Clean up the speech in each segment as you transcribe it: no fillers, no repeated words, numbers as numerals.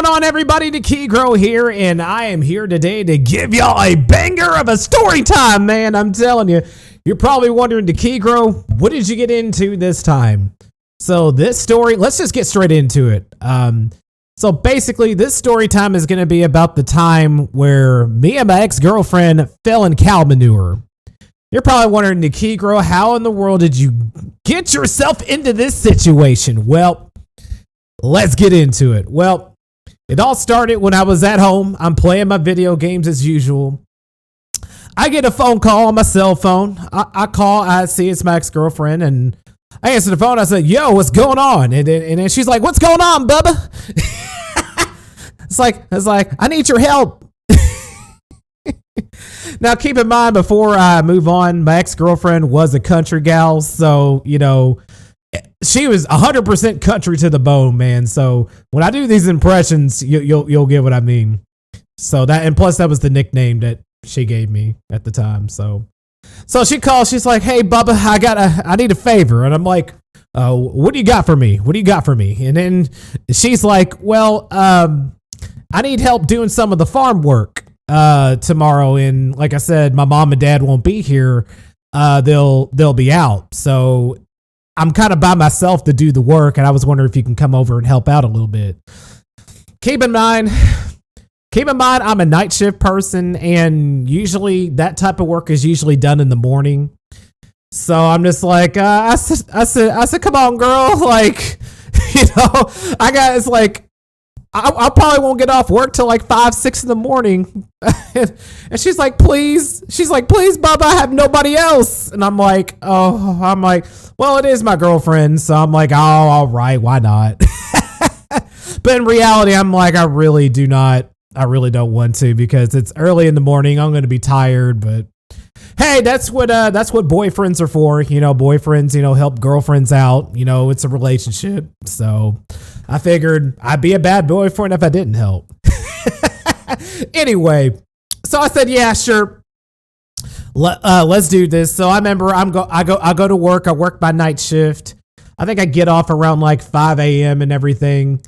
going on, everybody? Nikigro here, and I am here today to give y'all a banger of a story time, man. I'm telling you. You're probably wondering, Nikigro, what did you get into this time? So this story, let's just get straight into it. So basically, this story time is going to be about the time where me and my ex-girlfriend fell in cow manure. You're probably wondering, Nikigro, how in the world did you get yourself into this situation? Well, let's get into it. Well, it all started when I was at home. I'm playing my video games as usual. I get a phone call on my cell phone. I call, I see it's my ex-girlfriend, and I answer the phone. I said, yo, what's going on? And then she's like, what's going on, Bubba? It's like, I need your help. Now, keep in mind, before I move on, my ex-girlfriend was a country gal. So, you know, she was 100% country to the bone, man. So when I do these impressions, you'll get what I mean. So that, and plus that was the nickname that she gave me at the time. So she calls, she's like, hey, Bubba, I need a favor. And I'm like, what do you got for me? What do you got for me? And then she's like, well, I need help doing some of the farm work tomorrow. And like I said, my mom and dad won't be here. They'll be out. So I'm kind of by myself to do the work. And I was wondering if you can come over and help out a little bit. Keep in mind, I'm a night shift person, and usually that type of work is usually done in the morning. So I'm just like, I said, come on, girl. Like, you know, I probably won't get off work till like 5, 6 in the morning. And she's like, please, Bubba, I have nobody else. And I'm like, well, it is my girlfriend. So I'm like, oh, all right, why not? But in reality, I'm like, I really don't want to, because it's early in the morning. I'm going to be tired, but hey, that's what boyfriends are for. You know, boyfriends, you know, help girlfriends out. You know, it's a relationship. So I figured I'd be a bad boyfriend if I didn't help. Anyway, so I said, yeah, sure. Let's do this. So I remember I go to work. I work my night shift. I think I get off around like 5 a.m. and everything.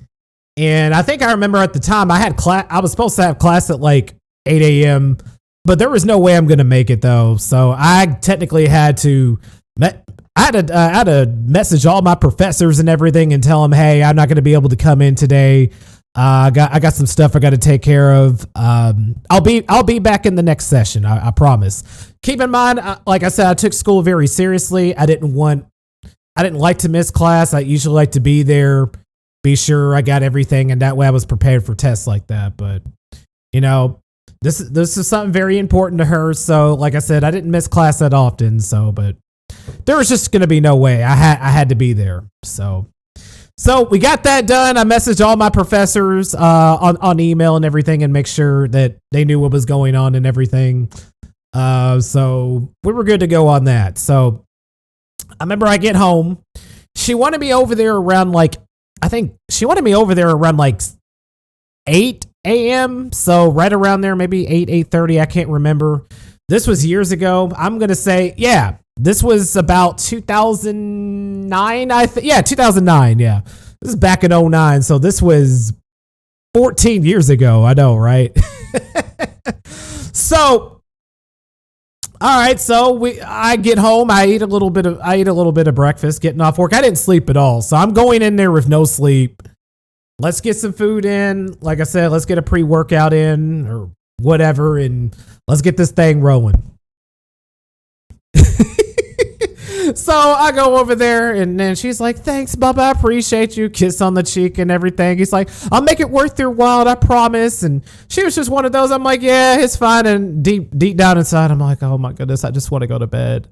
And I think I remember at the time I had class. I was supposed to have class at like 8 a.m., but there was no way I'm going to make it though. So I technically had to message all my professors and everything and tell them, hey, I'm not going to be able to come in today. I got some stuff I got to take care of. I'll be back in the next session. I promise. Keep in mind, like I said, I took school very seriously. I didn't like to miss class. I usually like to be there, be sure I got everything, and that way I was prepared for tests like that. But you know, this is something very important to her. So like I said, I didn't miss class that often. So, but there was just going to be no way. I had to be there. So we got that done. I messaged all my professors on email and everything, and make sure that they knew what was going on and everything. So we were good to go on that. So I remember I get home. She wanted me over there around like, I think she wanted me over there around like 8 a.m. So right around there, maybe 8:30. I can't remember. This was years ago. I'm going to say, yeah, this was about 2009. 2009. Yeah. This is back in 2009. So this was 14 years ago. I know, right? So, all right. So I get home. I eat a little bit of breakfast, getting off work. I didn't sleep at all. So I'm going in there with no sleep. Let's get some food in. Like I said, let's get a pre-workout in or whatever, and let's get this thing rolling. So I go over there, and then she's like, thanks, Bubba. I appreciate you. Kiss on the cheek and everything. He's like, I'll make it worth your while, I promise. And she was just one of those. I'm like, yeah, it's fine. And deep down inside, I'm like, oh my goodness, I just want to go to bed.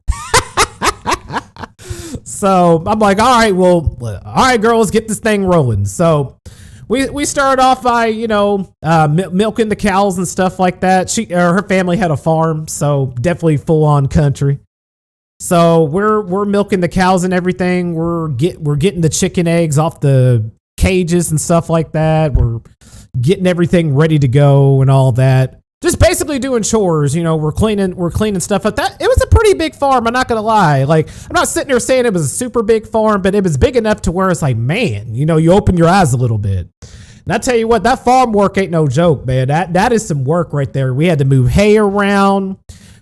So I'm like, all right, girl, let's get this thing rolling. So we started off by, you know, milking the cows and stuff like that. Her family had a farm, so definitely full on country. So we're milking the cows and everything. We're getting the chicken eggs off the cages and stuff like that. We're getting everything ready to go and all that. Just basically doing chores, you know, we're cleaning stuff like that. It was a pretty big farm, I'm not gonna lie. Like, I'm not sitting there saying it was a super big farm, but it was big enough to where it's like, man, you know, you open your eyes a little bit. And And I tell you what, that farm work ain't no joke, man. That is some work right there. We had to move hay around.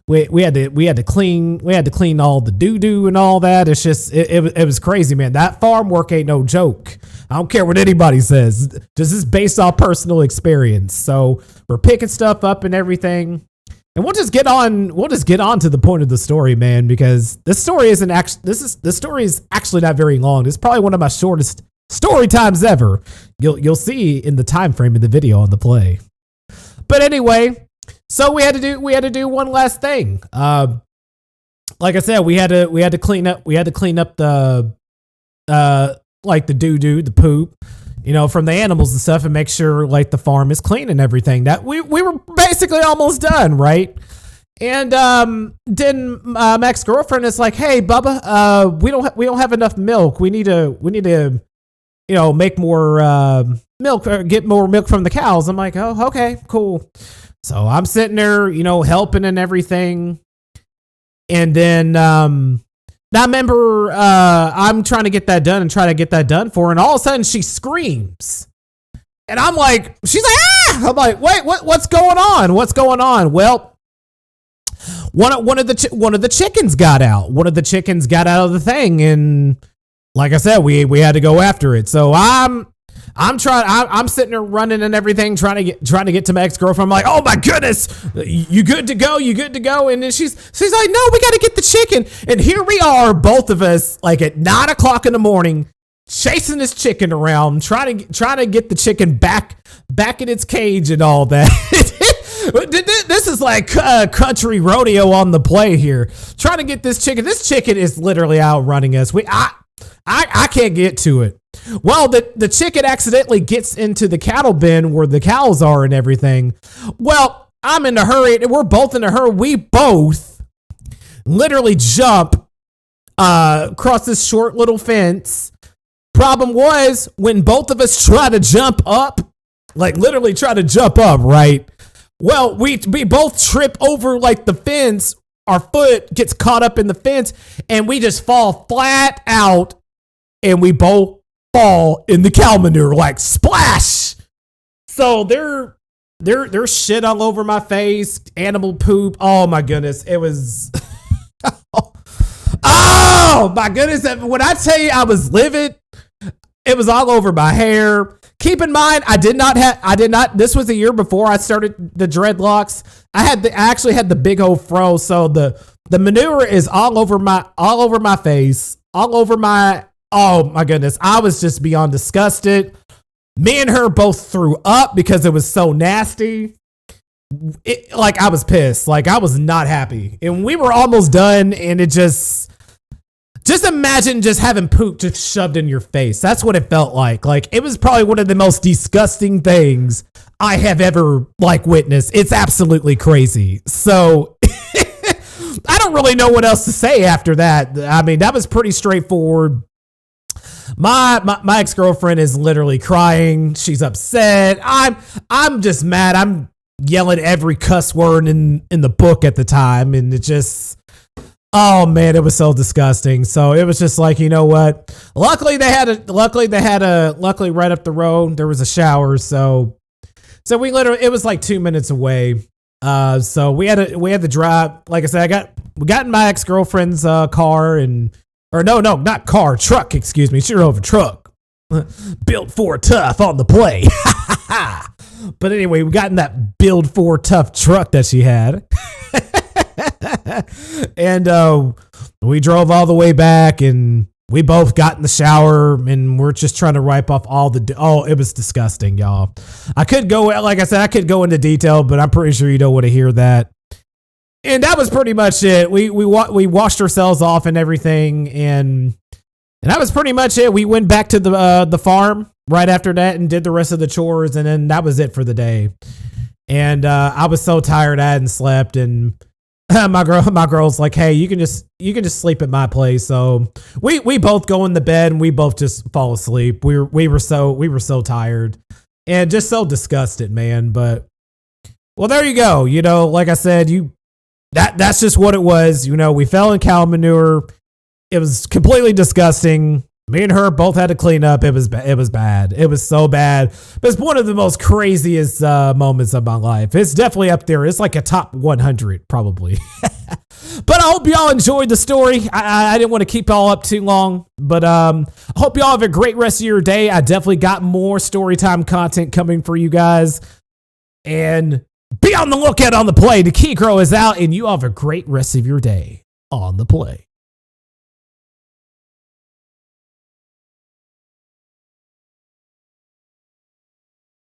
We had to clean all the doo-doo and all that. It's just it was crazy, man. That farm work ain't no joke. I don't care what anybody says. This is based off personal experience. So we're picking stuff up and everything. And we'll just get on to the point of the story, man, because this story is actually not very long. It's probably one of my shortest story times ever. You'll see in the time frame of the video on the play. But anyway, so we had to do one last thing. Like I said, we had to clean up the like the doo-doo, the poop, from the animals and stuff, and make sure like the farm is clean and everything. That we were basically almost done, right? And then my ex-girlfriend is like, "Hey, Bubba, we don't have enough milk. We need to make more milk or get more milk from the cows." I'm like, "Oh, okay, cool." So I'm sitting there, helping and everything. And then I remember I'm trying to get that done and try to get that done for her, and all of a sudden she screams. And I'm like, she's like, "Ah!" I'm like, "Wait, what's going on? What's going on?" Well, one of the chickens got out. One of the chickens got out of the thing, and like I said, we had to go after it. So I'm sitting there running and everything, trying to get to my ex-girlfriend. I'm like, "Oh my goodness, you good to go? You good to go?" And then she's like, "No, we got to get the chicken." And here we are, both of us, like at 9 o'clock in the morning, chasing this chicken around, trying to get the chicken back in its cage and all that. This is like country rodeo on the play here. Trying to get this chicken. This chicken is literally outrunning us. I can't get to it. Well, the chicken accidentally gets into the cattle bin where the cows are and everything. Well, I'm in a hurry. We're both in a hurry. We both literally jump across this short little fence. Problem was, when both of us try to jump up, like literally try to jump up, right? Well, we both trip over like the fence. Our foot gets caught up in the fence, and we just fall flat out, and we both fall in the cow manure, like splash. So there's shit all over my face, animal poop. Oh my goodness, it was. Oh my goodness, when I tell you I was livid, it was all over my hair. Keep in mind, I did not. This was a year before I started the dreadlocks. I actually had the big old fro, so the manure is all over my face, all over my. Oh my goodness, I was just beyond disgusted. Me and her both threw up because it was so nasty. Like I was pissed, like I was not happy, and we were almost done, and it just imagine just having poop just shoved in your face. That's what it felt like. Like it was probably one of the most disgusting things I have ever witnessed. It's absolutely crazy. So I don't really know what else to say after that. I mean, that was pretty straightforward. My ex-girlfriend is literally crying. She's upset. I'm just mad. I'm yelling every cuss word in the book at the time, and it just, oh man, it was so disgusting. So it was just like, you know what? Luckily right up the road there was a shower, so we literally, it was like 2 minutes away. So we had to drive. Like I said, we got in my ex-girlfriend's car, not car, truck, excuse me. She drove a truck. Built for tough on the play. But anyway, we got in that build for tough truck that she had. And we drove all the way back, and we both got in the shower, and we're just trying to wipe off all the... it was disgusting, y'all. I could go into detail, but I'm pretty sure you don't want to hear that. And that was pretty much it. We washed ourselves off and everything, and that was pretty much it. We went back to the farm right after that and did the rest of the chores, and then that was it for the day. And I was so tired I hadn't slept, and my girl's like, "Hey, you can just sleep at my place." So we both go in the bed and we both just fall asleep. We were so tired and just so disgusted, man. But well, there you go. Like I said, that's just what it was. We fell in cow manure. It was completely disgusting. Me and her both had to clean up. It was it was bad. It was so bad. But it's one of the most craziest moments of my life. It's definitely up there. It's like a top 100 probably. But I hope y'all enjoyed the story. I didn't want to keep y'all up too long, but I hope y'all have a great rest of your day. I definitely got more storytime content coming for you guys. And be on the lookout on the play. The Key Crow is out, and you have a great rest of your day on the play.